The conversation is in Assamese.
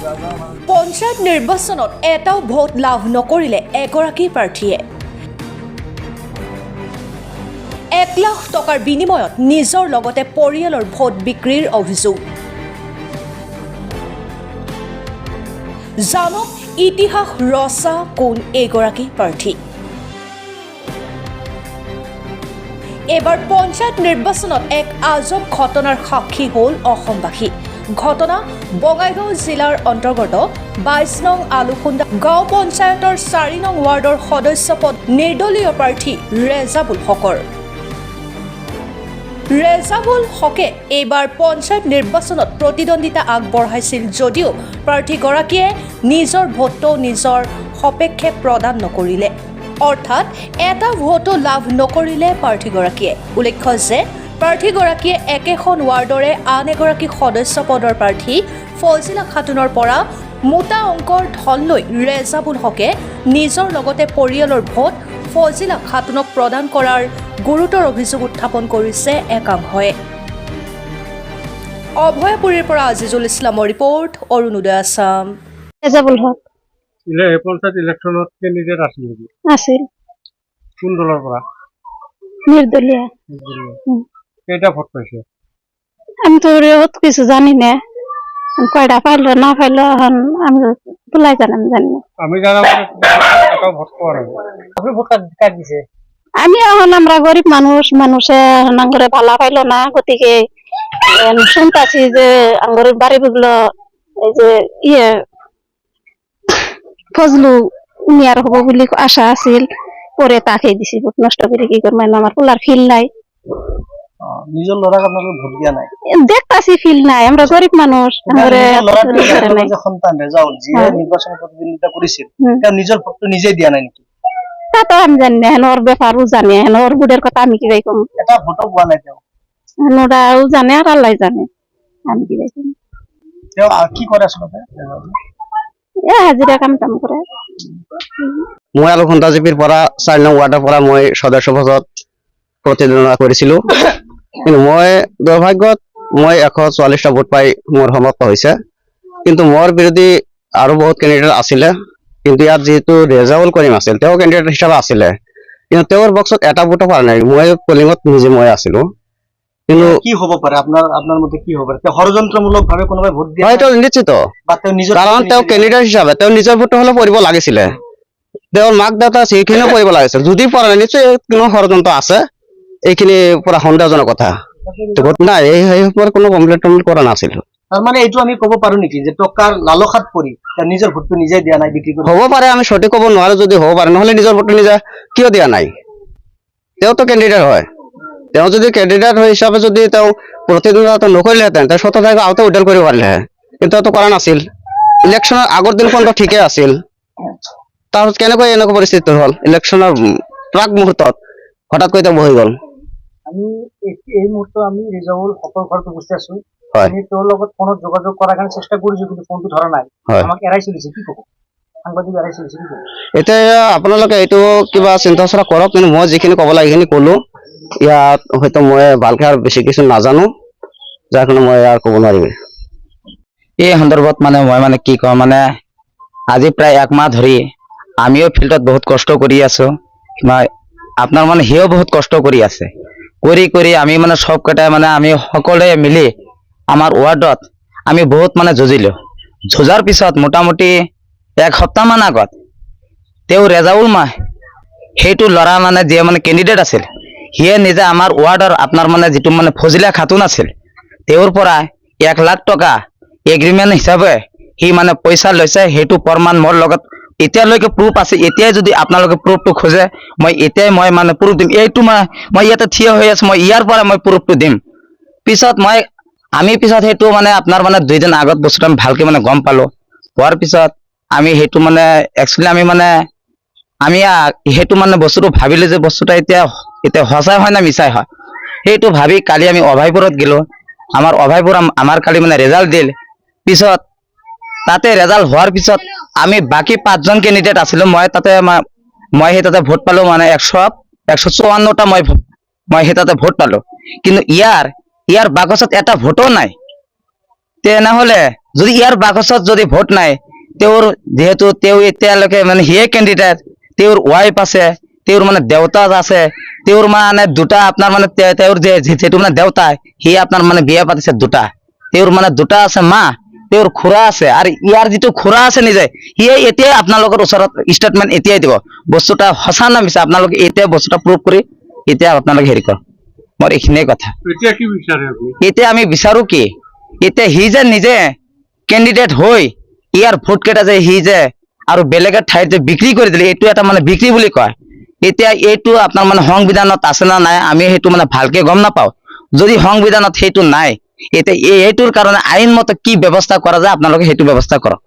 পঞ্চায়ত নিৰ্বাচনত এটাও ভোট লাভ নকৰিলে এগৰাকী প্ৰাৰ্থীয়ে 1 লাখ টকাৰ বিনিময়ত নিজৰ লগতে পৰিয়ালৰ ভোট বিক্ৰীৰ অভিযোগ। জানক ইতিহাস ৰচা কোন এগৰাকী প্ৰাৰ্থী। এবাৰ পঞ্চায়ত নিৰ্বাচনত এক আজব ঘটনাৰ সাক্ষী হ'ল অসমবাসী। ঘটনা বঙাইগাঁও জিলাৰ অন্তৰ্গত 22 নং আলুখুন্দা গাঁও পঞ্চায়তৰ 4 নং ৱাৰ্ডৰ সদস্য পদ নিৰ্দলীয় প্ৰাৰ্থী ৰেজাবুল হকৰ। ৰেজাবুল হকে এইবাৰ পঞ্চায়ত নিৰ্বাচনত প্ৰতিদ্বন্দ্বিতা আগবঢ়াইছিল যদিও প্ৰাৰ্থীগৰাকীয়ে নিজৰ ভোটটো নিজৰ সপক্ষে প্ৰদান নকৰিলে, অৰ্থাৎ এটা ভোটো লাভ নকৰিলে প্ৰাৰ্থীগৰাকীয়ে। উল্লেখ্য যে প্ৰাৰ্থীগৰাকীয়ে একেখন ৱাৰ্ডৰে আন এগৰাকী সদস্য পদৰ প্ৰাৰ্থী ফজিলা খাতুনৰ পৰা মোটা অংকৰ ধন লৈ ৰেজাবুল হকে নিজৰ লগতে পৰিয়ালৰ ভোট ফজিলা খাতুনক প্ৰদান কৰাৰ গুৰুতৰ অভিযোগ উত্থাপন কৰিছে একাংশই। অভয়পুৰীৰ পৰা আজিজুল ইছলামৰ ৰিপৰ্ট, অৰুণোদয় আছাম। ৰেজাবুল হক পঞ্চায়ত ইলেকশ্যনত কেণ্ডিডেট আছিল নেকি? আছিল। কোন দলৰ পৰা? নির্দলীয়। কেইটা ভোট পাইছে? আমি তো বহুত কিছু জানি না, কয়টা পাইলো না পাইলো এখন আমি তোলাই জানাম জানি না। আমি জানা এটাও ভোট পাওয়া নাই। আপনি ভোট কাট দিছে? আমি এখন আমরা গরিব মানুষ, মানুষে আঙ্গরে ভালা পাইলো না, গতিকে শুনতাছি যে আঙ্গরের বাড়িগুলো এই যে ফজলু উনি আর হবো বলে আশা আছিল, পরে তাকে দিছি ভোট নষ্ট করে কি করবো, আমার পোলার ফিল নাই। নিজের লড়াক আপনাদের ভোট দিয়া নাই? দেখতাছি ফিল নাই, আমরা গরিব মানুষ। সন্তান রেজাউল যে নির্বাচনে প্রতিদ্বন্দ্বিতা করেছিল, নিজের ভোট নিজেই দিয়া নাই নাকি? তা তো আমি জানি না, হেন ওর ব্যাপারও জানি, হেন ওর বুড়ের কথা আমি কি ভাই কম। এটা ভোটও পাওয়া নাই তেও? ওরাও জানে আর আল্লাহ জানে, আমি কি ভাই কম। তেও কি করে আসলে হাজিরা কাম টাম করে। মই আলুখুন্দা জিপিৰ পৰা 4 নং ৱাৰ্ডৰ পৰা মই সদস্য পদত প্ৰতিদ্বন্দ্বিতা কৰিছিলো, কিন্তু মই দুৰ্ভাগ্যত মই 144টা ভোট পাই মোৰ সমাপ্ত হৈছে। কিন্তু মোৰ বিৰোধী আৰু বহুত কেণ্ডিডেট আছিলে, কিন্তু ইয়াত যেহেতু ৰেজাউল কৰিম আছিল, তেওঁ কেণ্ডিডেট হিচাপে আছিলে, কিন্তু তেওঁৰ বক্সত এটা ভোটো পৰা নাই। মই পলিঙত নিজে মই আছিলো। কিন্তু কি হ'ব পাৰে আপোনাৰ মতে, কি হ'ব পাৰে? ষড়যন্ত্ৰমূলক ভাৱে কোনোবাই ভোট দিয়া? হয়তো নিশ্চিত, কাৰণ তেওঁ কেণ্ডিডেট হিচাপে তেওঁ নিজৰ ভোটটো হ'লে পৰিব লাগিছিলে, তেওঁৰ মাক দেউতা সেইখিনিও কৰিব লাগিছিল। যদি পৰা নাই, নিশ্চয় কোনো ষড়যন্ত্ৰ আছে, এইখিনি পুৰা সন্দেহজনক কথা। নাই, এই কোনো কমপ্লেইন কৰা নাছিল। তাৰ মানে এইটো আমি ক'ব পাৰো নেকি যে টকাৰ লালসাত পৰি নিজৰ ভোটটো নিজে দিয়া নাই, বিক্ৰী কৰি? হ'ব পাৰে, আমি সঠিক ক'ব নোৱাৰো, যদি হ'ব পাৰে, নহ'লে নিজৰ ভোটটো নিজে কিয় দিয়া নাই? তেওঁতো কেণ্ডিডেট হয়, তেওঁ যদি কেণ্ডিডেট হিচাপে যদি তেওঁ প্ৰতিদ্বন্দ্বিতা নকৰিলেহেঁতেন, তেওঁ 17 তাৰিখে আউটে উইড্ৰল কৰিব পাৰিলেহেঁতেন, কিন্তু তেওঁতো কৰা নাছিল। ইলেকশ্যনৰ আগৰ দিনখনতো ঠিকে আছিল, তাৰপিছত কেনেকৈ এনেকুৱা পৰিস্থিতি হ'ল? ইলেকশ্যনৰ প্ৰাক মুহূৰ্তত হঠাৎকৈ তেওঁ বহি গ'ল। আমি এই মুহূৰ্তত আমি ৰেজাউল হকৰ ঘৰত উপস্থিত আছো। হয়, আমি তেওঁৰ লগত ফোনত যোগাযোগ কৰাৰ কাৰণে চেষ্টা কৰিছো, কিন্তু ফোনটো ধৰা নাই। আমাক এৰাই চলিছে, কি ক'ব? সাংবাদিক এৰাই চলিছে, কি ক'ব? এতিয়া আপোনালোকে এইটো কিবা চিন্তা চৰ্চা কৰক, কিন্তু মই যিখিনি ক'ব লাগে সেইখিনি ক'লো। ইয়াত হয়তো মই ভালকে আৰু বেছি কিছু নাজানো, যাৰ কাৰণে মই আৰু ক'ব নোৱাৰিম। এই সন্দৰ্ভত মানে মই মানে কি কওঁ, মানে আজি প্ৰায় 1 মাহ ধৰি আমিও ফিল্ডত বহুত কষ্ট কৰি আছো, আপোনাৰ মানে সিও বহুত কষ্ট কৰি আছে। কৰি আমি মানে সবকেইটাই মানে আমি সকলোৱে মিলি আমাৰ ৱাৰ্ডত আমি বহুত মানে যুঁজিলো। যুঁজাৰ পিছত মোটামুটি 1 সপ্তাহমান আগত তেওঁ ৰেজাউল সেইটো ল'ৰা মানে যিয়ে মানে কেণ্ডিডেট আছিল, সিয়ে নিজে আমাৰ ৱাৰ্ডৰ আপোনাৰ মানে যিটো মানে ফজিলা খাতুন আছিল, তেওঁৰ পৰা 1 লাখ টকা এগ্ৰিমেণ্ট হিচাপে সি মানে পইচা লৈছে। সেইটো প্ৰমাণ মোৰ লগত এতিয়ালৈকে প্ৰুফ আছে। এতিয়াই যদি আপোনালোকে প্ৰুফটো খোজে, মই এতিয়াই মই মানে প্ৰুফ দিম। এইটো মই ইয়াতে থিয় হৈ আছো, মই ইয়াৰ পৰা মই প্ৰুফটো দিম। পিছত আমি পিছত সেইটো মানে আপোনাৰ মানে 2 দিন আগত বস্তুটো আমি ভালকে মানে গম পালো। হোৱাৰ পিছত আমি সেইটো মানে একচুৱেলি আমি সেইটো মানে বস্তুটো ভাবিলো যে বস্তুটা এতিয়া সঁচাই হয় না মিছাই হয়, সেইটো ভাবি কালি আমি অভয়পুৰত গেলো। আমাৰ অভয়পুৰ আমাৰ কালি মানে ৰেজাল্ট দিল। পিছত তাতে ৰেজাল্ট হোৱাৰ পিছত আমি বাকি 5 জন কেণ্ডিডেট আছিলো, মই সেই তাতে ভোট পালো মানে 154টা মই সেই তাতে ভোট পালো। কিন্তু ইয়াৰ বাকচত এটা ভোটো নাই। তেনেহলে যদি ইয়াৰ বাকচত যদি ভোট নাই, তেওঁৰ যিহেতু তেওঁ এতিয়ালৈকে মানে সিয়ে কেণ্ডিডেট, তেওঁৰ ৱাইফ আছে, তেওঁৰ মানে দেউতা আছে, তেওঁৰ মানে দুটা আপোনাৰ মানে তেওঁৰ যিটো মানে দেউতা সি আপোনাৰ মানে বিয়া পাতিছে দুটা, তেওঁৰ মানে দুটা আছে মা, তেওঁৰ খুৰা আছে, আৰু ইয়াৰ যিটো খুৰা আছে নিজে সিয়ে এতিয়াই আপোনালোকৰ ওচৰত ষ্টেটমেণ্ট এতিয়াই দিব, বস্তুটা সঁচা না মিছা আপোনালোকে এতিয়া বস্তুটা প্ৰুভ কৰি এতিয়া আপোনালোকে হেৰি কৰক। মোৰ এইখিনিয়ে কথা। এতিয়া কি বিচাৰে আপুনি? এতিয়া আমি বিচাৰো কি, এতিয়া সি যে নিজে কেণ্ডিডেট হৈ ইয়াৰ ভোট কেইটা যে সি যে আৰু বেলেগৰ ঠাইত যে বিক্ৰী কৰি দিলে, এইটো এটা মানে বিক্ৰী বুলি কয়। এতিয়া এইটো আপোনাৰ মানে সংবিধানত আছে না নাই আমি সেইটো মানে ভালকে গম নাপাওঁ। যদি সংবিধানত সেইটো নাই, এতিয়া এইটোৰ কাৰণে আইনমতে কি ব্যৱস্থা কৰা যায় আপোনালোকে সেইটো ব্যৱস্থা কৰক।